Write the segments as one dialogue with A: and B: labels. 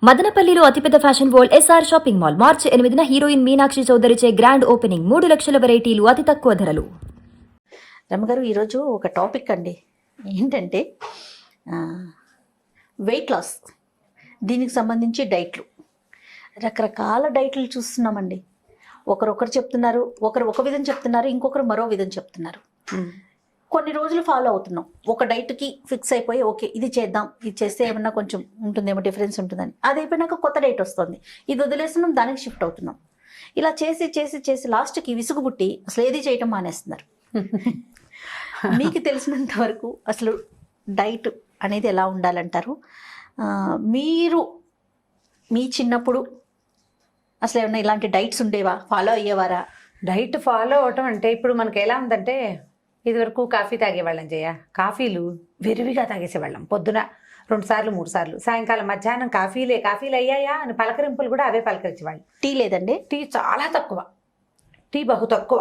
A: మదనపల్లిలో అతిపెద్ద fashion world SR shopping mall March 8న హీరోయిన్ మీనాక్షి చౌదరిచే గ్రాండ్ ఓపెనింగ్ 3 లక్షల వెరైటీలు అతి తక్కువ ధరలు.
B: రమ్మగారు ఈరోజు ఒక టాపిక్ అండి, ఏంటంటే వెయిట్ లాస్, దీనికి సంబంధించి డైట్లు, రకరకాల డైట్లు చూస్తున్నామండి. ఒకరు చెప్తున్నారు, ఒకరు ఒక విధం చెప్తున్నారు, ఇంకొకరు మరో విధం చెప్తున్నారు. కొన్ని రోజులు ఫాలో అవుతున్నాం, ఒక డైట్కి ఫిక్స్ అయిపోయి ఓకే ఇది చేద్దాం, ఇది చేస్తే ఏమన్నా కొంచెం ఉంటుందేమో, డిఫరెన్స్ ఉంటుందని. అది అయిపోయినాక కొత్త డైట్ వస్తుంది, ఇది వదిలేస్తున్నాం, దానికి షిఫ్ట్ అవుతున్నాం. ఇలా చేసి చేసి చేసి లాస్ట్కి విసుగు పుట్టి అసలు ఏది చేయటం మానేస్తున్నారు. మీకు తెలిసినంత వరకు అసలు డైట్ అనేది ఎలా ఉండాలంటారు? మీరు మీ చిన్నప్పుడు అసలు ఏమన్నా ఇలాంటి డైట్స్ ఉండేవా, ఫాలో అయ్యేవారా?
C: డైట్ ఫాలో అవటం అంటే ఇప్పుడు మనకి ఎలా ఉందంటే, ఇదివరకు కాఫీ తాగేవాళ్ళం కాఫీలు విరివిగా తాగేసేవాళ్ళం. పొద్దున 2 సార్లు 3 సార్లు, సాయంకాలం మధ్యాహ్నం కాఫీలు అయ్యాయా అని పలకరింపులు కూడా అవే పలకరించేవాళ్ళు.
B: టీ లేదండి?
C: టీ చాలా తక్కువ, టీ బహు తక్కువ.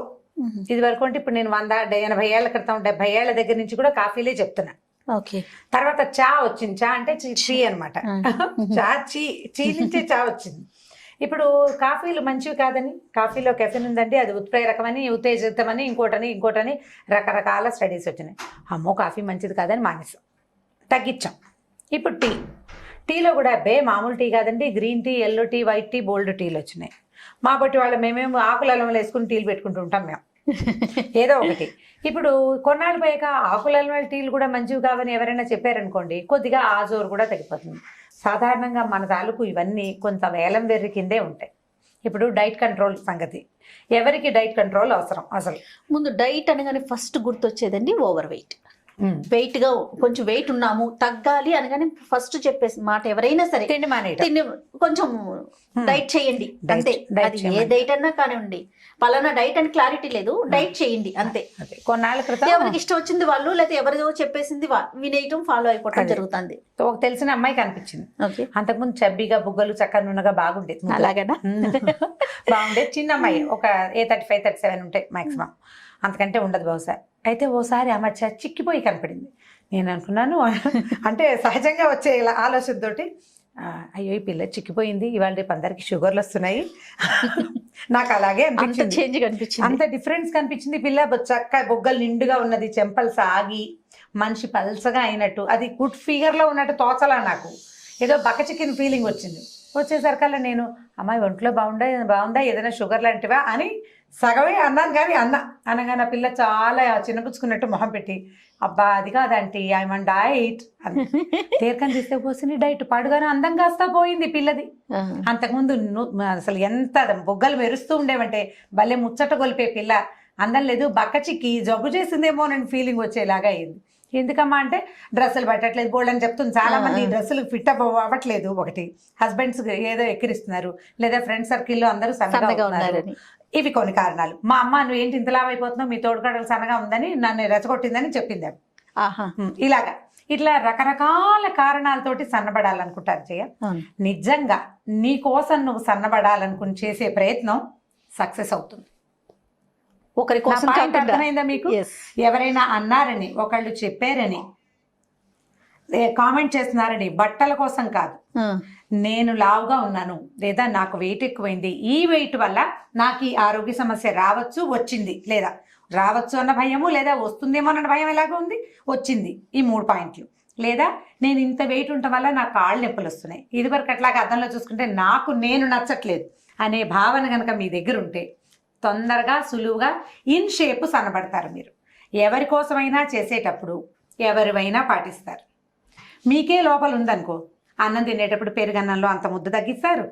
C: ఇది వరకు అంటే ఇప్పుడు నేను 180 ఏళ్ల క్రితం 70 ఏళ్ల దగ్గర నుంచి కూడా కాఫీలే చెప్తున్నా.
B: ఓకే.
C: తర్వాత చా వచ్చింది, చా అంటే చీ అనమాట. చా చీ నుంచే చా వచ్చింది. ఇప్పుడు కాఫీలు మంచివి కాదని, కాఫీలో కెఫిన్ ఉందండి, అది ఉత్ప్రేరకమని, ఉత్తేజితమని, ఇంకోటని రకరకాల స్టడీస్ వచ్చినాయి. అమ్మో కాఫీ మంచిది కాదని మానేసాం, తగ్గించాం. ఇప్పుడు టీలో కూడా మామూలు టీ కాదండి, green tea, yellow tea, white tea, bold టీలు వచ్చినాయి. మా బట్టి మేమేమో ఆకుల అల్లం వేసుకుని టీలు పెట్టుకుంటూ ఉంటాం మేము, ఏదో ఒకటి. ఇప్పుడు కొన్నాళ్ళు పోయాక ఆకుల అల్లం టీలు కూడా మంచివి కావని ఎవరైనా చెప్పారనుకోండి, కొద్దిగా ఆ జోరు కూడా తగ్గిపోతుంది. సాధారణంగా మన తాలూకు ఇవన్నీ కొంత వేలం వెర్రి కిందే ఉంటాయి. ఇప్పుడు డైట్ కంట్రోల్ సంగతి, ఎవరికి డైట్ కంట్రోల్ అవసరం? అసలు
B: ముందు డైట్ అనగానే ఫస్ట్ గుర్తొచ్చేదండి ఓవర్ వెయిట్. వెయిట్గా కొంచెం వెయిట్ ఉన్నాము, తగ్గాలి అనగానే ఫస్ట్ చెప్పేసి మాట ఎవరైనా సరే,
C: తిండి
B: కొంచెం డైట్ చేయండి అంతే. అది ఏ డైట్ అన్నా కానివ్వండి, పలానా డైట్ అని క్లారిటీ లేదు, డైట్ చేయండి అంతే.
C: కొన్నాళ్ళ క్రితం
B: ఎవరికి ఇష్టం వచ్చింది వాళ్ళు, లేకపోతే ఎవరిదో చెప్పేసింది వినేయటం, ఫాలో అయిపోవటం జరుగుతుంది.
C: ఒక తెలిసిన అమ్మాయి కనిపించింది, అంతకుముందు చబ్బిగా, బుగ్గలు చక్కగా నున్నగా బాగుండేది.
B: అలాగేనా?
C: బాగుండేది. చిన్న అమ్మాయి, ఒక 35, 37 ఉంటాయి మాక్సిమం, అంతకంటే ఉండదు బహుశా. అయితే ఓసారి ఆ మధ్య చిక్కిపోయి కనపడింది. నేను అనుకున్నాను, అంటే సహజంగా వచ్చే ఇలా ఆలోచనతోటి, అయ్యో ఈ పిల్ల చిక్కిపోయింది, ఇవాళ రేపు అందరికి షుగర్లు వస్తున్నాయి. నాకు అలాగే అనిపించింది, అంత డిఫరెన్స్ కనిపించింది. పిల్ల చక్క బొగ్గలు నిండుగా ఉన్నది, చెంపలు సాగి, మనిషి పల్సగా అయినట్టు, అది గుడ్ ఫిగర్లో ఉన్నట్టు తోచలా. నాకు ఏదో బక్క చిక్కిన ఫీలింగ్ వచ్చింది. వచ్చేసరికల్లా నేను, అమ్మాయి ఒంట్లో బాగుందా, ఏదైనా షుగర్ లాంటివా అని సగమే అన్నాను. కానీ అనగానే ఆ పిల్ల చాలా చిన్నపుచ్చుకున్నట్టు మొహం పెట్టి, అబ్బా అది కాదంటే ఐమన్ డైట్ అని తీర్కం తీస్తే పోసింది. డైట్ పాడుగానే అందం కాస్తా పోయింది పిల్లది. అంతకుముందు అసలు ఎంత బొగ్గలు మెరుస్తూ ఉండేవంటే, భలే ముచ్చట గొలిపే పిల్ల, అందం లేదు, బక్క చిక్కి జబ్బు చేసిందేమో అని ఫీలింగ్ వచ్చేలాగా అయింది. ఎందుకమ్మా అంటే, డ్రెస్సులు పట్టట్లేదు బోల్డ్ అని చెప్తుంది. చాలా మంది డ్రెస్సులు ఫిట్ అవ్వట్లేదు. ఒకటి హస్బెండ్స్ ఏదో ఎక్కిరిస్తున్నారు, లేదా ఫ్రెండ్ సర్కిల్లో అందరూ సన్నగా ఉన్నారు. ఇవి కొన్ని కారణాలు. మా అమ్మ నువ్వు ఏంటి ఇంతలా అయిపోతున్నావు, మీ తోడుకడలు సన్నగా ఉందని నన్ను రెచ్చగొట్టిందని చెప్పింది. ఇట్లా రకరకాల కారణాలతోటి సన్నబడాలనుకుంటారు జయ. నిజంగా నీ కోసం నువ్వు సన్నబడాలనుకుని చేసే ప్రయత్నం సక్సెస్ అవుతుంది.
B: ఒకరి కోసం
C: అర్థమైందా మీకు? ఎవరైనా అన్నారని, ఒకళ్ళు చెప్పారని, కామెంట్ చేస్తున్నారని, బట్టల కోసం కాదు, నేను లావుగా ఉన్నాను, లేదా నాకు వెయిట్ ఎక్కువైంది, ఈ వెయిట్ వల్ల నాకు ఈ ఆరోగ్య సమస్య వచ్చింది, లేదా రావచ్చు అన్న భయము, లేదా వస్తుందేమో అన్న భయం ఎలాగో ఉంది, వచ్చింది, ఈ 3 పాయింట్లు. లేదా నేను ఇంత వెయిట్ ఉండటం వల్ల నాకు కాళ్ళు నొప్పులు వస్తున్నాయి, ఇదివరకు అట్లాగా అద్దంలో చూసుకుంటే నేను నచ్చట్లేదు అనే భావన కనుక మీ దగ్గర ఉంటే, తొందరగా సులువుగా ఇన్ షేప్ సన్నబడతారు మీరు. ఎవరి కోసమైనా చేసేటప్పుడు ఎవరివైనా పాటిస్తారు. మీకే లోపల ఉందనుకో, అన్నం తినేటప్పుడు పెరుగన్నంలో అంత ముద్ద తగ్గిస్తారు,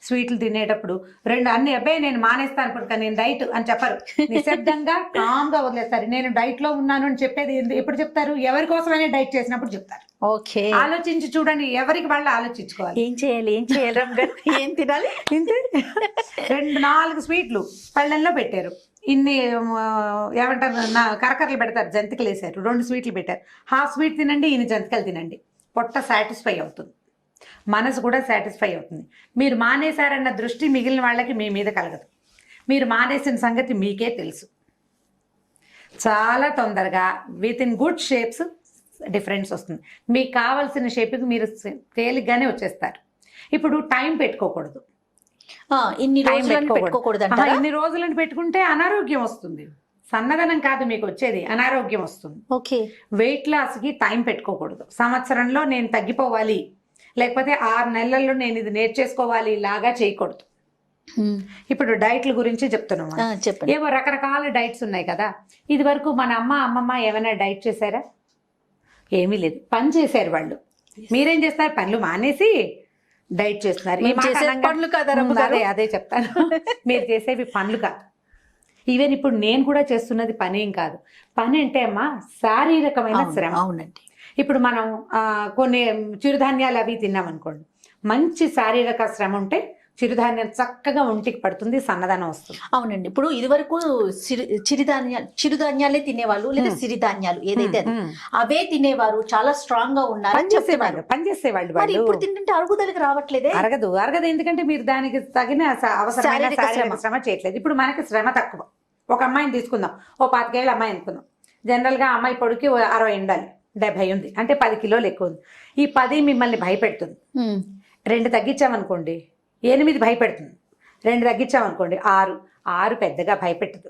C: స్వీట్లు తినేటప్పుడు 2 అన్ని అబ్బాయి నేను మానేస్తాను ఇప్పుడు నేను డైట్ అని చెప్పరు, నిశ్శబ్దంగా కామ్గా వదిలేస్తారు. నేను డైట్లో ఉన్నాను అని చెప్పేది ఎప్పుడు చెప్తారు? ఎవరి కోసమైనా డైట్ చేసినప్పుడు చెప్తారు.
B: ఓకే,
C: ఆలోచించి చూడండి, ఎవరికి వాళ్ళు ఆలోచించుకోవాలి.
B: ఏం చేయాలి ఏం తినాలి.
C: 2-4 స్వీట్లు పళ్ళెంలో పెట్టారు, ఇన్ని ఏమంటారు కరకరలు పెడతారు, జంతికలు వేసారు, 2 స్వీట్లు పెట్టారు, హాఫ్ స్వీట్ తినండి, ఇన్ని జంతికలు తినండి, పొట్ట సాటిస్ఫై అవుతుంది, మనసు కూడా సాటిస్ఫై అవుతుంది. మీరు మానేశారన్న దృష్టి మిగిలిన వాళ్ళకి మీ మీద కలగదు. మీరు మానేసిన సంగతి మీకే తెలుసు. చాలా తొందరగా with in good shapes difference వస్తుంది. మీకు కావాల్సిన షేప్కి మీరు తేలిగ్గానే వచ్చేస్తారు. ఇప్పుడు టైం పెట్టుకోకూడదు.
B: ఇన్ని
C: టైం
B: రోజులు పెట్టుకోకూడదు అంటారా?
C: ఇన్ని రోజులను పెట్టుకుంటే అనారోగ్యం వస్తుంది. సన్నదనం కాదు మీకు వచ్చేది, అనారోగ్యం వస్తుంది.
B: ఓకే.
C: వెయిట్ లాస్కి టైం పెట్టుకోకూడదు. సంవత్సరంలో నేను తగ్గిపోవాలి, లేకపోతే 6 నెలల్లో నేను ఇది నేర్చేసుకోవాలి లాగా చేయకూడదు. ఇప్పుడు డైట్ల గురించి చెప్తున్నాం.
B: చెప్పండి.
C: ఏవో రకరకాల డైట్స్ ఉన్నాయి కదా. ఇది వరకు మన అమ్మమ్మ ఏమైనా డైట్ చేశారా? ఏమీ లేదు, పని చేశారు వాళ్ళు. మీరేం చేస్తారు? పనులు మానేసి డైట్ చేస్తున్నారు.
B: పనులు కాదా?
C: అదే చెప్తాను. మీరు చేసేవి పనులు కాదు. ఈవెన్ ఇప్పుడు నేను కూడా చేస్తున్నది పనేం కాదు. పని అంటే అమ్మా శారీరకమైన శ్రమ.
B: అవునండి.
C: ఇప్పుడు మనం కొన్ని చిరుధాన్యాలు అవి తిన్నాం అనుకోండి, మంచి శారీరక శ్రమ ఉంటే చిరుధాన్యం చక్కగా ఒంటికి పడుతుంది, సన్నదనం వస్తుంది.
B: అవునండి. ఇప్పుడు ఇది వరకు చిరుధాన్యాలే తినేవాళ్ళు, లేదా సిరిధాన్యాలు ఏదైతే అవే తినేవారు, చాలా స్ట్రాంగ్ గా ఉన్నారు,
C: పనిచేసేవాళ్ళు.
B: మరి ఇప్పుడు తింటుంటే అరుగుదలకి రావట్లేదే?
C: అరగదు. ఎందుకంటే మీరు దానికి తగిన అవసరమైన శారీరక శ్రమ చేయట్లేదు. ఇప్పుడు మనకి శ్రమ తక్కువ. ఒక అమ్మాయిని తీసుకుందాం, ఓ 25 ఏళ్ళ అమ్మాయి అనుకుందాం. జనరల్ గా అమ్మాయి పొడికి 60 ఉండాలి, 70 ఉంది అంటే 10 కిలోలు ఎక్కువ ఉంది. ఈ 10 మిమ్మల్ని భయపెడుతుంది. 2 తగ్గించామనుకోండి 8 భయపెడుతుంది. 2 తగ్గించామనుకోండి 6 పెద్దగా భయపెట్టదు.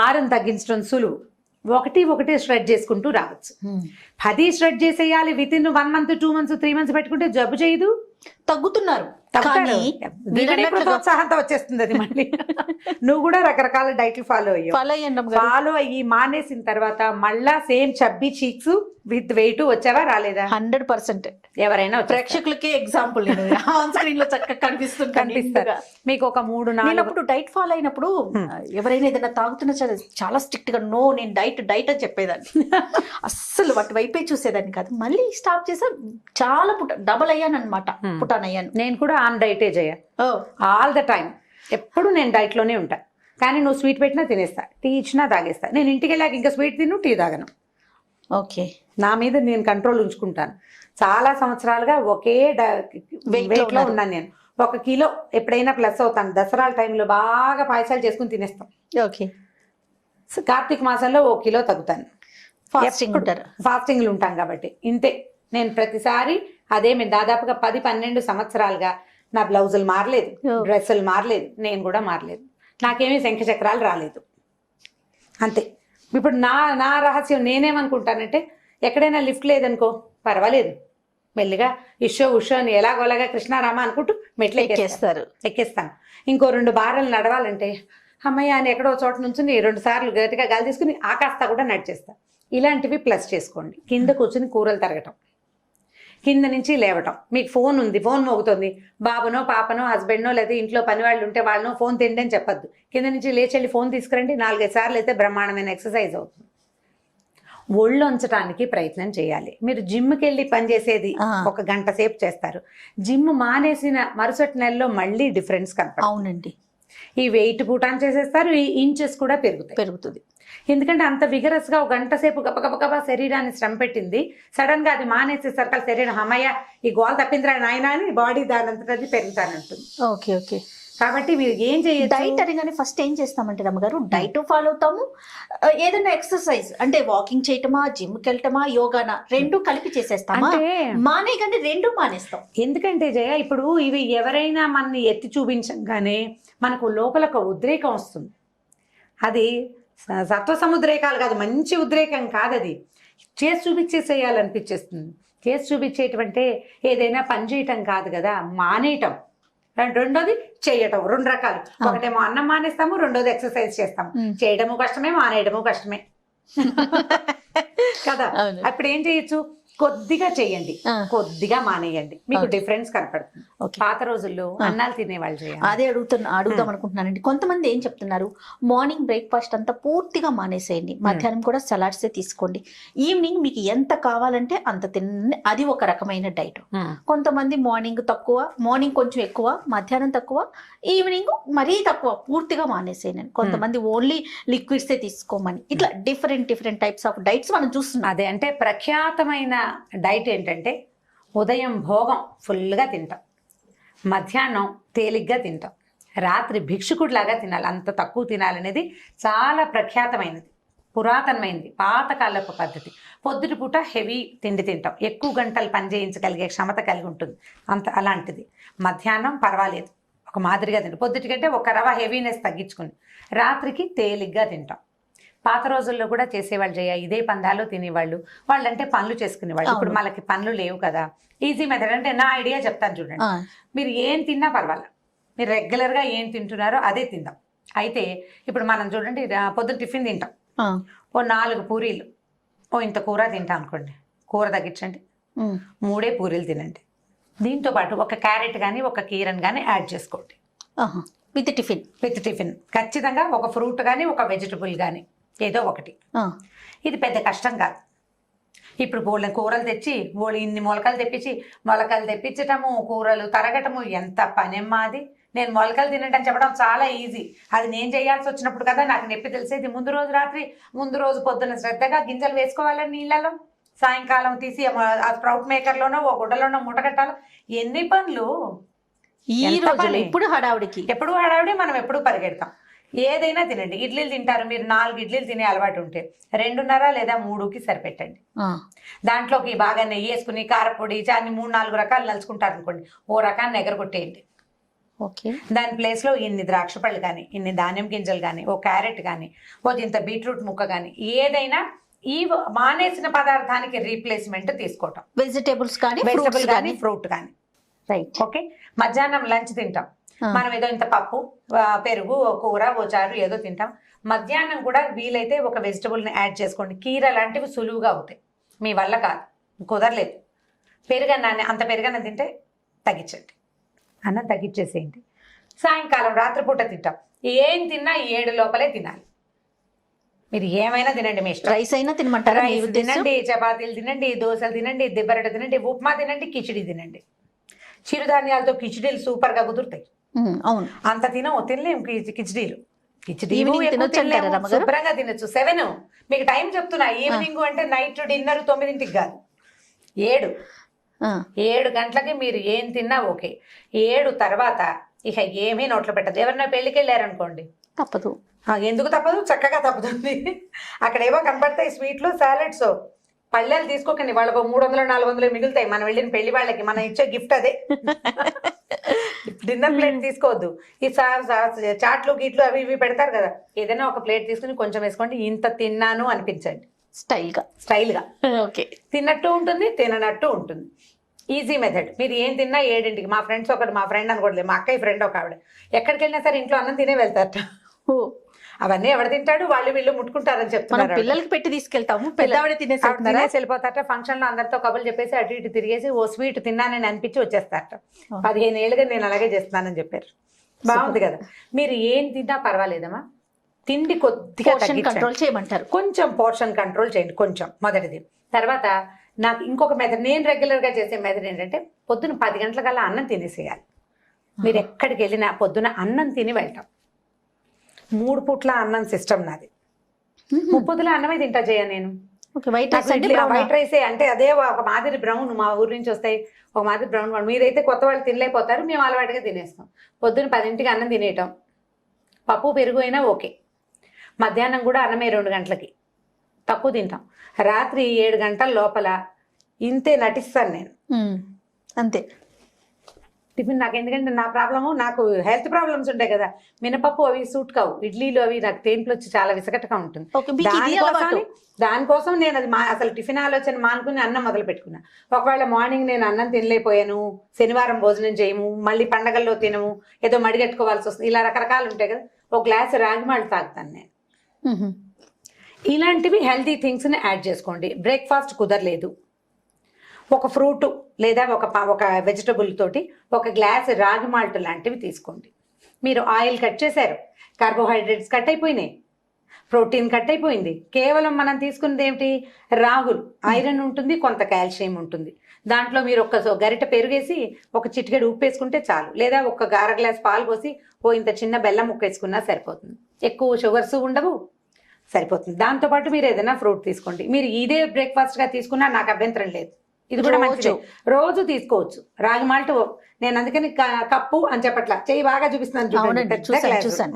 C: 6ని తగ్గించడం సులువు. 1 స్ట్రెచ్ చేసుకుంటూ రావచ్చు. 10 స్ట్రెచ్ చేసేయాలి with in 1 month 2 months 3 months పెట్టుకుంటే జబ్బు చేయదు,
B: తగ్గుతున్నారు.
C: ప్రోత్సాహంతో వచ్చేస్తుంది అది మళ్ళీ. నువ్వు కూడా రకరకాల డైట్లు ఫాలో అయ్యి మానేసిన తర్వాత మళ్ళా same chubby cheeks with wait వచ్చావా? రాలేదా?
B: 100%.
C: ఎవరైనా
B: ప్రేక్షకులకి ఎగ్జాంపుల్ ఆన్ స్క్రీన్ లో చక్కగా కనిపిస్తారు. మీకు ఒక 3-4 డైట్ ఫాలో అయినప్పుడు ఎవరైనా ఏదైనా తాగుతున్నా చాలా స్ట్రిక్ట్ గా నో నేను డైట్ అని చెప్పేదాన్ని. అస్సలు వాటి వైపే చూసేదాన్ని కాదు. మళ్ళీ స్టాప్ చేసా, చాలా డబల్ అయ్యాను అనమాట. పుటాన్ అయ్యాను.
C: నేను కూడా ఆన్ డైటే చేయ ఆల్ ద టైం. ఎప్పుడు నేను డైట్ లోనే ఉంటా. కానీ నువ్వు స్వీట్ పెట్టినా తినేస్తా, టీ ఇచ్చినా తాగేస్తా. నేను ఇంటికి వెళ్ళాక ఇంకా స్వీట్ తిను, టీ తాగను.
B: ఓకే.
C: నా మీద నేను కంట్రోల్ ఉంచుకుంటాను. చాలా సంవత్సరాలుగా ఒకే వెయిట్ లో ఉన్నాను నేను. 1 కిలో ఎప్పుడైనా ప్లస్ అవుతాను. దసరాల టైంలో బాగా పాయసాలు చేసుకుని తినేస్తాం.
B: ఓకే.
C: కార్తీక మాసంలో 1 కిలో తగ్గుతాను. ఫాస్టింగ్లు ఉంటాం కాబట్టి ఇంతే. నేను ప్రతిసారి అదే దాదాపుగా 10-12 సంవత్సరాలుగా నా బ్లౌజులు మారలేదు, డ్రెస్సులు మారలేదు, నేను కూడా మారలేదు. నాకేమీ శంఖ చక్రాలు రాలేదు. అంతే. ఇప్పుడు నా రహస్యం నేనేమనుకుంటానంటే, ఎక్కడైనా లిఫ్ట్ లేదనుకో పర్వాలేదు, మెల్లిగా ఇషో ఉషో అని ఎలాగోలాగా కృష్ణారామ అనుకుంటూ మెట్లు ఎక్కేస్తాను. ఇంకో 2 బారలు నడవాలంటే అమ్మయ్య అని ఎక్కడో చోట నుంచి 2 సార్లు గట్టిగా గాలి తీసుకుని ఆకాస్తా కూడా నడిచేస్తా. ఇలాంటివి ప్లస్ చేసుకోండి. కింద కూర్చుని కూరలు తరగటం, కింద నుంచి లేవటం. మీకు ఫోన్ ఉంది, ఫోన్ మోగుతుంది, బాబునో పాపనో హస్బెండ్నో లేదా ఇంట్లో పని వాళ్ళు ఉంటే వాళ్ళనో ఫోన్ తిండి అని చెప్పద్దు. కింద నుంచి లేచెళ్ళి ఫోన్ తీసుకురండి. 4-5 సార్లు అయితే బ్రహ్మాండమైన ఎక్సర్సైజ్ అవుతుంది. ఒళ్ళు ఉంచడానికి ప్రయత్నం చేయాలి. మీరు జిమ్కి వెళ్ళి పని చేసేది 1 గంట సేపు చేస్తారు. జిమ్ మానేసిన మరుసటి నెలలో మళ్ళీ డిఫరెన్స్ కనపడుతుంది.
B: అవునండి.
C: ఈ వెయిట్ పూటాన్ చేసేస్తారు, ఈ ఇంచెస్ కూడా పెరుగుతుంది. ఎందుకంటే అంత విగరస్ గా 1 గంట సేపు గబగబా శరీరాన్ని శ్రమ పెట్టింది. సడన్ గా అది మానేసేసరికి శరీరం అమ్మయ్య ఈ గోల్ తప్పిందిరా నాయన అని బాడీ దానంతటది పెరుగుతానంటుంది.
B: ఓకే. ఓకే.
C: కాబట్టి మీరు ఏం చేయొచ్చు?
B: డైట్ అనగానే ఫస్ట్ ఏం చేస్తామంటే రమ్మగారు, డైట్ ఫాలో అవుతాము. ఏదైనా ఎక్సర్సైజ్ అంటే వాకింగ్ చేయటమా, జిమ్కి వెళ్ళటమా, యోగానా 2 కలిపి చేసేస్తామా? మానే కానీ 2 మానేస్తాం.
C: ఎందుకంటే జయ, ఇప్పుడు ఇవి ఎవరైనా మనని ఎత్తి చూపించగానే మనకు లోపల ఒక ఉద్రేకం వస్తుంది. అది సత్వ సముద్రేకాలు కాదు, మంచి ఉద్రేకం కాదు. అది చేసి చూపించేసేయాలనిపించేస్తుంది. చేసి చూపించేటంటే ఏదైనా పని చేయటం కాదు కదా, మానేయటం. రెండోది చేయటం. 2 రకాలు. ఒకటేమో అన్నం మానేస్తాము, రెండోది ఎక్సర్సైజ్ చేస్తాము. చేయడము కష్టమే, మానేయడము కష్టమే కదా. అప్పుడు ఏం చేయొచ్చు? కొద్దిగా చేయండి, కొద్దిగా మానేయండి, మీకు డిఫరెన్స్ కనపడుతుంది. పాత రోజుల్లో అన్నాలు తినేవాళ్ళు చేయాలి.
B: అదే అడుగుదాం అనుకుంటున్నానండి. కొంతమంది ఏం చెప్తున్నారు, మార్నింగ్ బ్రేక్ఫాస్ట్ అంతా పూర్తిగా మానేసేయండి, మధ్యాహ్నం కూడా సలాడ్సే తీసుకోండి, ఈవినింగ్ మీకు ఎంత కావాలంటే అంత తినండి, అది ఒక రకమైన డైట్. కొంతమంది మార్నింగ్ తక్కువ, మార్నింగ్ కొంచెం ఎక్కువ, మధ్యాహ్నం తక్కువ, ఈవినింగ్ మరీ తక్కువ, పూర్తిగా మానేసేయండి. కొంతమంది ఓన్లీ లిక్విడ్సే తీసుకోమని. ఇట్లా డిఫరెంట్ టైప్స్ ఆఫ్ డైట్స్ మనం చూస్తున్నాం.
C: అదే అంటే ప్రఖ్యాతమైన డైట్ ఏంటంటే, ఉదయం భోగం ఫుల్గా తింటాం, మధ్యాహ్నం తేలిగ్గా తింటాం, రాత్రి భిక్షుకుడిలాగా తినాలి. అంత తక్కువ తినాలనేది చాలా ప్రఖ్యాతమైనది. పురాతనమైంది, పాతకాలపు పద్ధతి. పొద్దుటి పూట హెవీ తిండి తింటాం, ఎక్కువ గంటలు పని చేయించగలిగే క్షమత కలిగి ఉంటుంది, అంత అలాంటిది. మధ్యాహ్నం పర్వాలేదు, ఒక మాదిరిగా తింటాం. పొద్దుటికంటే ఒక రవ హెవీనెస్ తగ్గించుకుని రాత్రికి తేలిగ్గా తింటాం. పాత రోజుల్లో కూడా చేసేవాళ్ళు ఇదే పందాలు తినేవాళ్ళు. వాళ్ళంటే పనులు చేసుకునేవాళ్ళు. ఇప్పుడు మనకి పనులు లేవు కదా. ఈజీ మెథడ్ అంటే నా ఐడియా చెప్తాను చూడండి. మీరు ఏం తిన్నా పర్వాలేదు, మీరు రెగ్యులర్గా ఏం తింటున్నారో అదే తిందాం. అయితే ఇప్పుడు మనం చూడండి, పొద్దున్న టిఫిన్ తింటాం, ఓ 4 పూరీలు, ఓ ఇంత కూర తింటాం అనుకోండి, కూర తగ్గించండి, 3 పూరీలు తినండి. దీంతో పాటు ఒక క్యారెట్ కానీ ఒక కీరన్ కానీ యాడ్ చేసుకోండి
B: విత్ టిఫిన్.
C: ఖచ్చితంగా ఒక ఫ్రూట్ కానీ ఒక వెజిటబుల్ కానీ ఏదో ఒకటి. ఇది పెద్ద కష్టం కాదు. ఇప్పుడు కూరలు తెచ్చి ఇన్ని మొలకలు తెప్పించటము, కూరలు తరగటము ఎంత పనేమ్మా అది. నేను మొలకలు తినటం చెప్పడం చాలా ఈజీ, అది నేను చేయాల్సి వచ్చినప్పుడు కదా నాకు నొప్పి తెలిసేది. ముందు రోజు పొద్దున్న శ్రద్ధగా గింజలు వేసుకోవాలని నీళ్ళలో, సాయంకాలం తీసి ఆ స్ప్రౌట్ మేకర్లోనో ఓ గుడ్డలోనో మూటగట్టాలి. ఎన్ని పనులు
B: ఈ రోజుల్లో. ఇప్పుడు
C: ఎప్పుడు హడావిడి, మనం ఎప్పుడు పరిగెడతాం. ఏదైనా తినండి. ఇడ్లీలు తింటారు మీరు, 4 ఇడ్లీలు తినే అలవాటు ఉంటే 2.5 లేదా 3కి సరిపెట్టండి. దాంట్లోకి బాగా నెయ్యి వేసుకుని కారపొడి చాన్ని 3-4 రకాలు నలుచుకుంటారు అనుకోండి, ఓ రకాన్ని ఎగరగొట్టేయండి. దాని ప్లేస్లో ఇన్ని ద్రాక్ష పళ్ళు కానీ, ఇన్ని ధాన్యం గింజలు కానీ, ఓ క్యారెట్ కానీ, ఓ ఇంత బీట్రూట్ ముక్క కానీ, ఏదైనా ఈ మానేసిన పదార్థానికి రీప్లేస్మెంట్ తీసుకోవటం.
B: వెజిటేబుల్స్ కానీ
C: ఫ్రూట్ కానీ.
B: రైట్.
C: ఓకే. మధ్యాహ్నం లంచ్ తింటాం, మనం ఏదో ఇంత పప్పు, పెరుగు, కూర, ఓ చారు ఏదో తింటాం. మధ్యాహ్నం కూడా వీలైతే ఒక వెజిటబుల్ని యాడ్ చేసుకోండి. కీర లాంటివి సులువుగా అవుతాయి, మీ వల్ల కాదు, కుదరలేదు. పెరుగన్నాన్ని, అంత పెరుగన్నం తింటే తగ్గించండి, అన్నం తగ్గించేసేయండి. సాయంకాలం రాత్రిపూట తింటాం, ఏం తిన్నా 7 లోపలే తినాలి. మీరు ఏమైనా తినండి, మీ ఇష్టం.
B: రైస్ అయినా తినమంటారా?
C: రైస్ తినండి, చపాతీలు తినండి, దోశలు తినండి, దిబ్బరొట్టె తినండి, ఉప్మా తినండి, కిచిడి తినండి. చిరుధాన్యాలతో కిచిడీలు సూపర్గా కుదురుతాయి.
B: అవును.
C: అంత తినలేము కిచిడీలు.
B: శుభ్రంగా
C: శుభ్రంగా తినొచ్చు. 7 మీకు టైం చెప్తున్నా. ఈవినింగ్ అంటే నైట్ డిన్నర్ 9కి కాదు, 7 గంటలకి మీరు ఏం తిన్నా ఓకే. 7 తర్వాత ఇక ఏమీ నోట్లో పెట్టదు. ఎవరైనా పెళ్లికి వెళ్ళారనుకోండి,
B: తప్పదు.
C: ఎందుకు తప్పదు? చక్కగా తప్పుతుంది. అక్కడ ఏవో కనపడతాయి, స్వీట్లు, సాలెడ్స్. పళ్ళెలు తీసుకోకండి, వాళ్ళకు 300-400 మిగులుతాయి. మనం వెళ్ళిన పెళ్లి వాళ్ళకి మనం ఇచ్చే గిఫ్ట్ అదే. డిన్నర్ ప్లేట్ తీసుకోవద్దు. ఈ చాట్లు గీట్లు అవి ఇవి పెడతారు కదా, ఏదైనా ఒక ప్లేట్ తీసుకుని కొంచెం వేసుకోండి. ఇంత తిన్నాను అనిపించండి, స్టైల్గా.
B: ఓకే.
C: తిన్నట్టు ఉంటుంది, తిననట్టు ఉంటుంది. Easy method. మీరు ఏం తిన్నా 7ంటికి. మా ఫ్రెండ్ అనుకోవట్లేదు, మా అక్కయ్య ఫ్రెండ్ ఒక ఆవిడ, ఎక్కడికి వెళ్ళినా సరే ఇంట్లో అన్నం తినే వెళ్తారట. అవన్నీ ఎవరు తింటాడు, వాళ్ళు వీళ్ళు ముట్టుకుంటారని చెప్తున్నారు.
B: పిల్లలకి పెట్టి తీసుకెళ్తాము, పెద్దవాడే తినేసి
C: వెళ్ళిపోతారట. ఫంక్షన్ లో అందరితో కబుర్లు చెప్పేసి అటు ఇటు తిరిగేసి ఓ స్వీట్ తిన్నానని అనిపించి వచ్చేస్తారట. 15 ఏళ్ళుగా నేను అలాగే చేస్తున్నానని చెప్పారు. బాగుంది కదా. మీరు ఏం తిన్నా పర్వాలేదమ్మా, తిండి కొద్దిగా
B: కంట్రోల్ చేయమంటారు.
C: కొంచెం పోర్షన్ కంట్రోల్ చేయండి, కొంచెం. మొదటిది. తర్వాత నాకు ఇంకొక మెథడ్, నేను రెగ్యులర్గా చేసే మెథడ్ ఏంటంటే, పొద్దున 10 గంటలకల్లా అన్నం తినేసేయాలి. మీరు ఎక్కడికి వెళ్ళినా పొద్దున అన్నం తిని వెళ్తాం. 3 పూట్ల అన్నం సిస్టమ్ నాది. 3 పొద్దుల అన్నమే తింటా చేయ నేను. వైట్ రైసే అంటే అదే ఒక మాదిరి బ్రౌన్, మా ఊరి నుంచి వస్తాయి ఒక మాదిరి బ్రౌన్ వాళ్ళు. మీరైతే కొత్త వాళ్ళు తినలేకపోతారు, మేము అలవాటుగా తినేస్తాం. పొద్దున 10ంటికి అన్నం తినేయటం, పప్పు పెరుగు అయినా ఓకే. మధ్యాహ్నం కూడా అన్నమే 2 గంటలకి, తక్కువ తింటాం. రాత్రి 7 గంటల లోపల ఇంతే నటిస్తాను నేను,
B: అంతే.
C: టిఫిన్ నాకు, ఎందుకంటే నా ప్రాబ్లము, నాకు హెల్త్ ప్రాబ్లమ్స్ ఉంటాయి కదా, మినపప్పు అవి సూట్ కావు, ఇడ్లీలు అవి నాకు తేంపులు వచ్చి చాలా విసగటగా ఉంటుంది. దానికోసం నేను అది అసలు టిఫిన్ ఆలోచన మానుకుని అన్నం మొదలు పెట్టుకున్నా. ఒకవేళ మార్నింగ్ నేను అన్నం తినలేకపోయాను, శనివారం భోజనం చేయము, మళ్ళీ పండగల్లో తినము, ఏదో మడిగట్టుకోవాల్సి వస్తుంది, ఇలా రకరకాలు ఉంటాయి కదా, ఒక గ్లాస్ రాగి మాల్ట్ తాగుతాను నేను. ఇలాంటివి హెల్తీ థింగ్స్ని యాడ్ చేసుకోండి. బ్రేక్ఫాస్ట్ కుదరలేదు, ఒక ఫ్రూట్ లేదా ఒక వెజిటబుల్ తోటి ఒక గ్లాస్ రాగి మాల్ట్ లాంటివి తీసుకోండి. మీరు ఆయిల్ కట్ చేశారు, కార్బోహైడ్రేట్స్ కట్ అయిపోయినాయి, ప్రోటీన్ కట్ అయిపోయింది. కేవలం మనం తీసుకున్నది ఏమిటి? రాగులు. ఐరన్ ఉంటుంది, కొంత కాల్షియం ఉంటుంది. దాంట్లో మీరు ఒక గరిట పెరుగేసి ఒక చిటికెడు ఉప్పు వేసుకుంటే చాలు, లేదా ఒక 1/2 గ్లాస్ పాలు పోసి ఓ ఇంత చిన్న బెల్లం ముక్క వేసుకున్నా సరిపోతుంది. ఎక్కువ షుగర్స్ ఉండవు, సరిపోతుంది. దాంతోపాటు మీరు ఏదైనా ఫ్రూట్ తీసుకోండి. మీరు ఇదే బ్రేక్ఫాస్ట్గా తీసుకున్నా నాకు అభ్యంతరం లేదు, ఇది కూడా
B: రోజు.
C: మంచిది, రోజు తీసుకోవచ్చు. రాగి మాల్ట్ నేను అందుకని కప్పు అని చెప్పట్లా, చెయ్యి బాగా చూపిస్తున్నాను చూడండి.
B: అవునండి,
C: పెద్ద
B: చూశాను,
C: గ్లాసు.
B: చూశాను.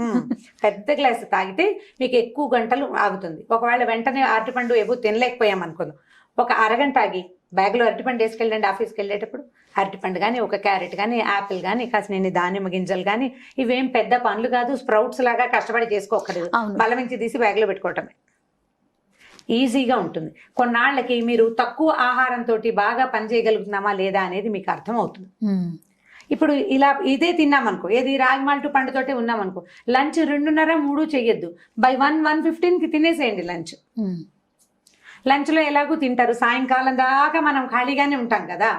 C: పెద్ద గ్లాస్ తాగితే మీకు ఎక్కువ గంటలు ఆగుతుంది. ఒకవేళ వెంటనే అరటిపండు ఏవో తినలేకపోయాం అనుకుందాం, ఒక అరగంట ఆగి బ్యాగ్లో అరటిపండు వేసుకెళ్ళండి. ఆఫీస్కి వెళ్ళేటప్పుడు అరటిపండు కానీ, ఒక క్యారెట్ కానీ, యాపిల్ కానీ, కాసిన దానిమ్మ గింజలు కానీ, ఇవేం పెద్ద పనులు కాదు, స్ప్రౌట్స్ లాగా కష్టపడి చేసుకోకూడదు.
B: అవును.
C: బలమించి తీసి బ్యాగ్లో పెట్టుకోవటమే, ఈజీగా ఉంటుంది. కొన్నాళ్ళకి మీరు తక్కువ ఆహారంతో బాగా పని చేయగలుగుతున్నామా లేదా అనేది మీకు అర్థమవుతుంది. ఇప్పుడు ఇలా ఇదే తిన్నామనుకో, ఏది రాగి మాల్ట్ పండుతోటే ఉన్నామనుకో, లంచ్ 2:30-3 చెయ్యొద్దు, బై 1:15కి తినేసేయండి లంచ్. లంచ్లో ఎలాగూ తింటారు, సాయంకాలం దాకా మనం ఖాళీగానే ఉంటాం కదా,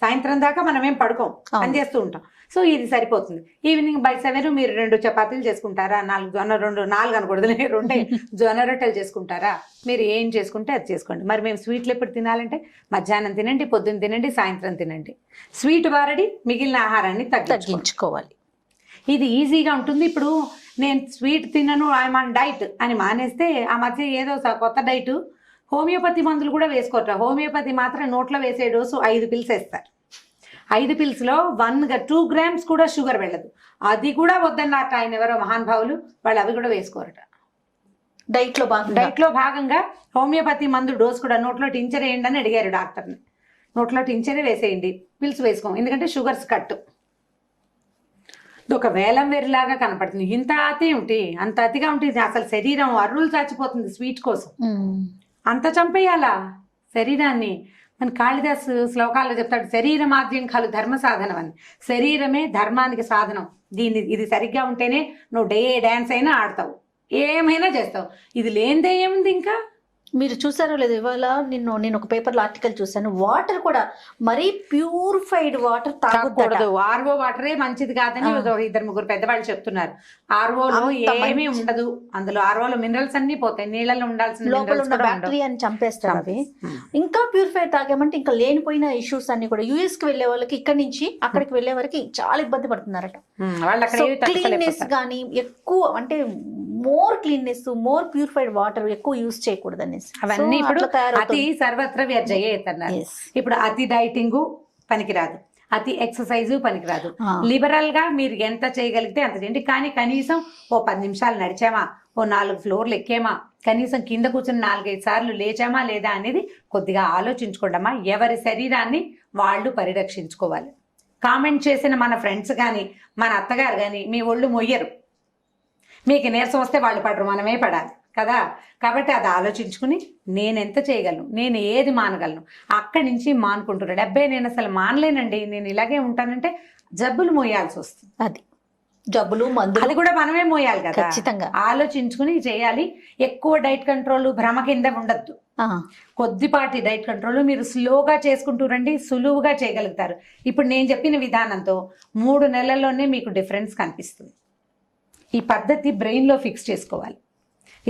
C: సాయంత్రం దాకా మనం ఏం పడుకోం, పని చేస్తూ ఉంటాం. సో ఇది సరిపోతుంది. ఈవినింగ్ బై 7 మీరు 2 చపాతీలు చేసుకుంటారా, 4 అనకూడదు, 2 జొన్న రొట్టెలు చేసుకుంటారా, మీరు ఏం చేసుకుంటే అది చేసుకోండి. మరి మేము స్వీట్లు ఎప్పుడు తినాలంటే మధ్యాహ్నం తినండి, పొద్దున్న తినండి, సాయంత్రం తినండి. స్వీట్ వారడి మిగిలిన ఆహారాన్ని తగ్గించుకోవాలి. ఇది ఈజీగా ఉంటుంది. ఇప్పుడు నేను స్వీట్ తినను, ఐఎమ్ ఆన్ డైట్ అని మానేస్తే ఆ మధ్య ఏదో కొత్త డైట్, హోమియోపతి మందులు కూడా వేసుకోరట. హోమియోపతి మాత్రం నోట్లో వేసే డోసు 5 పిల్స్ వేస్తారు. 5 పిల్స్లో 2 గ్రామ్స్ కూడా షుగర్ వెళ్ళదు. అది కూడా వద్దన్నట్టు ఆయన ఎవరో మహానుభావులు, వాళ్ళు అవి కూడా వేసుకోరట. డైట్లో భాగంగా హోమియోపతి మందు డోస్ కూడా నోట్లో టించర్ వేయండి అని అడిగారు డాక్టర్ని. నోట్లో టించరే వేసేయండి, పిల్స్ వేసుకోం, ఎందుకంటే షుగర్స్ కట్టు. ఒక వేలం వేరులాగా కనపడుతుంది. ఇంత అతి ఉంటే అంత అతిగా ఉంటుంది, అసలు శరీరం అర్రులు చాచిపోతుంది స్వీట్ కోసం. అంత చంపేయాలా శరీరాన్ని? మన కాళిదాసు శ్లోకాల్లో చెప్తాడు, శరీరమాద్యం ఖలు ధర్మ సాధనం అని. శరీరమే ధర్మానికి సాధనం. ఇది సరిగ్గా ఉంటేనే నువ్వు డాన్స్ అయినా ఆడతావు, ఏమైనా చేస్తావు. ఇది లేనిదే ఏముంది ఇంకా?
B: మీరు చూసారో లేదు, ఇవాళ నేను ఒక పేపర్లో ఆర్టికల్ చూసాను, వాటర్ కూడా మరీ ప్యూరిఫైడ్ వాటర్ తాగకూడదు,
C: ఆర్ఓ వాటరే మంచిది కాదని 2-3 పెద్దవాళ్ళు చెప్తున్నారు. ఆర్ఓలో ఏమీ ఉండదు, అందులో ఆర్ఓలో మినరల్స్ అన్ని పోతాయి, నీళ్ళలో ఉండాల్సిన
B: లోపల ఉన్న బ్యాక్టీరియాని చంపేస్తారు అవి. ఇంకా ప్యూరిఫైడ్ తాగామంటే ఇంకా లేనిపోయిన ఇష్యూస్ అన్ని కూడా. యుఎస్ కి వెళ్లే వాళ్ళకి ఇక్కడ నుంచి అక్కడికి వెళ్లే వరకు చాలా ఇబ్బంది పడుతున్నారట. క్లీన్నెస్ కానీ ఎక్కువ, అంటే more cleanness, more purified water ఎక్కువ యూజ్ చేయకూడదు అనేసి
C: అవన్నీ ఇప్పుడు అతి సర్వత్ర వ్యర్థమన్నారు. ఇప్పుడు అతి డైటింగ్ పనికిరాదు, అతి ఎక్సర్సైజ్ పనికిరాదు. లిబరల్ గా మీరు ఎంత చేయగలిగితే అంత చేయండి. కానీ కనీసం ఓ 10 నిమిషాలు నడిచామా, ఓ 4 ఫ్లోర్లు ఎక్కామా, కనీసం కింద కూర్చొని 4-5 సార్లు లేచామా లేదా అనేది కొద్దిగా ఆలోచించుకోండమ్మా. ఎవరి శరీరాన్ని వాళ్ళు పరిరక్షించుకోవాలి. కామెంట్ చేసిన మన ఫ్రెండ్స్ కానీ, మన అత్తగారు కానీ మీ ఒళ్ళు మొయ్యరు. మీకు నీరసం వస్తే వాళ్ళు పడరు, మనమే పడాలి కదా. కాబట్టి అది ఆలోచించుకుని నేను ఎంత చేయగలను, నేను ఏది మానగలను, అక్కడి నుంచి మానుకుంటున్నాడు. అబ్బాయి నేను అసలు మానలేనండి, నేను ఇలాగే ఉంటానంటే జబ్బులు మోయాల్సి వస్తుంది.
B: అది జబ్బులు మందులు
C: అది కూడా మనమే మోయాలి కదా.
B: ఖచ్చితంగా
C: ఆలోచించుకుని చేయాలి. ఎక్కువ డైట్ కంట్రోల్ భ్రమ కింద ఉండద్దు. కొద్దిపాటి డైట్ కంట్రోల్ మీరు స్లోగా చేసుకుంటూ రండి, సులువుగా చేయగలుగుతారు. ఇప్పుడు నేను చెప్పిన విధానంతో 3 నెలల్లోనే మీకు డిఫరెన్స్ కనిపిస్తుంది. ఈ పద్ధతి బ్రెయిన్లో ఫిక్స్ చేసుకోవాలి.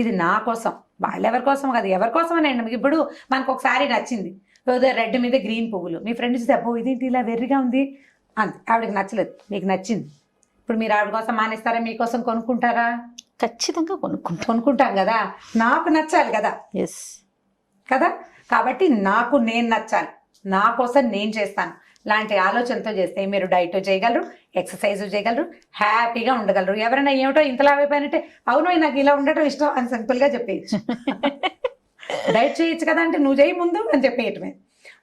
C: ఇది నా కోసం, వాళ్ళెవరి కోసం కాదు, ఎవరి కోసం అని. ఇప్పుడు మనకు ఒకసారి నచ్చింది, ఏదో రెడ్ మీద గ్రీన్ పువ్వులు, మీ ఫ్రెండ్ చూస్తే అబ్బో ఇదేంటి ఇలా వెర్రిగా ఉంది అంతే, ఆవిడకి నచ్చలేదు, మీకు నచ్చింది. ఇప్పుడు మీరు ఆవిడ కోసం మానేస్తారా, మీకోసం కొనుక్కుంటారా?
B: ఖచ్చితంగా
C: కొనుక్కుంటాం కదా. నాకు నచ్చాలి కదా,
B: ఎస్
C: కదా. కాబట్టి నేను నచ్చాలి, నా కోసం నేను చేస్తాను లాంటి ఆలోచనతో చేస్తే మీరు డైట్ చేయగలరు, ఎక్సర్సైజ్ చేయగలరు, హ్యాపీగా ఉండగలరు. ఎవరైనా ఏమిటో ఇంతలా అయిపోయినట్టే, అవును నాకు ఇలా ఉండటం ఇష్టం అని సింపుల్గా చెప్పేయచ్చు. డైట్ చేయొచ్చు కదా అంటే నువ్వు చేయి ముందు అని చెప్పేయటమే.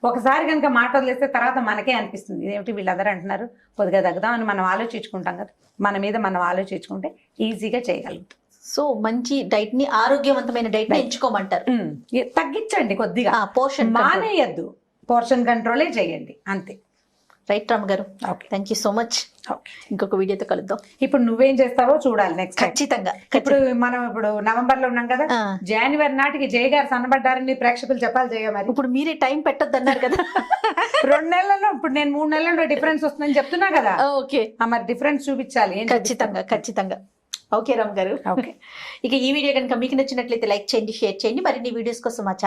C: ఒకసారి కనుక మాట వదిలేస్తే తర్వాత మనకే అనిపిస్తుంది, ఇదేమిటి వీళ్ళందరూ అంటున్నారు, కొద్దిగా తగ్గుదాం అని మనం ఆలోచించుకుంటాం కదా. మన మీద మనం ఆలోచించుకుంటే ఈజీగా చేయగలుగుతాం.
B: సో మంచి డైట్ ని, ఆరోగ్యవంతమైన డైట్ ని ఎంచుకోమంటారు.
C: తగ్గించండి కొద్దిగా,
B: పోర్షన్
C: మానేయద్దు, పోర్షన్ కంట్రోలే చేయండి అంతే.
B: రైట్ రామ్ గారు, థ్యాంక్ యూ సో మచ్. ఇంకొక వీడియోతో కలుద్దాం.
C: ఇప్పుడు నువ్వేం చేస్తావో చూడాలి నెక్స్ట్.
B: ఖచ్చితంగా.
C: ఇప్పుడు మనం నవంబర్ లో ఉన్నాం కదా, జనవరి నాటికి జయ గారు సన్నబడ్డారని ప్రేక్షకులు చెప్పాలి. జయ మరి
B: ఇప్పుడు మీరే టైం పెట్టొద్దు అన్నారు కదా.
C: 2 నెలల్లో, ఇప్పుడు నేను 3 నెలల్లో డిఫరెన్స్ వస్తుందని చెప్తున్నా కదా.
B: ఓకే,
C: మరి డిఫరెన్స్ చూపించాలి.
B: ఖచ్చితంగా. ఓకే రామ్ గారు. ఇక ఈ వీడియో కనుక మీకు నచ్చినట్లయితే లైక్ చేయండి, షేర్ చేయండి. మరిన్ని వీడియోస్ కోసం